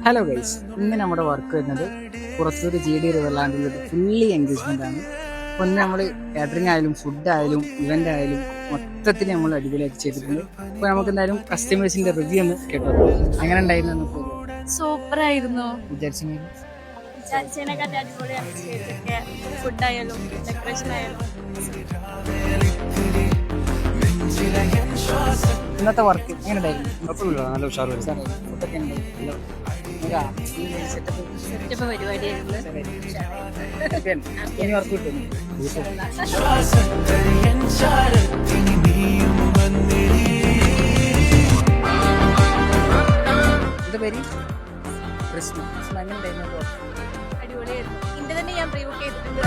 Hello guys, ഇന്ന് നമ്മുടെ work വരുന്നത് പുറത്തൊരു GD റിവർലാൻഡിൽ ഫുള്ളി എൻഗേജ്മെന്റ് ആണ്. അപ്പോൾ ഇന്ന് നമ്മൾ കാറ്ററിംഗ് ആയാലും ഫുഡ് ആയാലും ഇവന്റ് ആയാലും മൊത്തത്തിൽ നമ്മൾ അടിപൊളിയാക്കി ചെയ്തിട്ടുണ്ട്. അപ്പോൾ നമുക്ക് എന്തായാലും കസ്റ്റമേഴ്സിന്റെ റിവ്യൂ ഒന്ന് കേട്ടോ. അങ്ങനെ ഉണ്ടായിരുന്നു സൂപ്പർ ആയിരുന്നു. വിചാരിച്ചതിനെക്കാട്ടി അടിപൊളിയാണ്. ഫുഡായാലും ഡെക്കറേഷൻ ആയാലും. ഇന്നത്തെ വർക്ക് എങ്ങനെ ഉണ്ടായിരുന്നു? നല്ല ഉഷാറ് ഫുഡൊക്കെ സെറ്റപ്പ് പരിപാടിയായിരുന്നു. ഇനി വർക്ക് കിട്ടുന്നു. എന്താ പേര്? അടിപൊളിയായിരുന്നു. ഇന്റെ തന്നെ ഞാൻ പ്രീ ബുക്ക് ചെയ്തിട്ടുണ്ട്.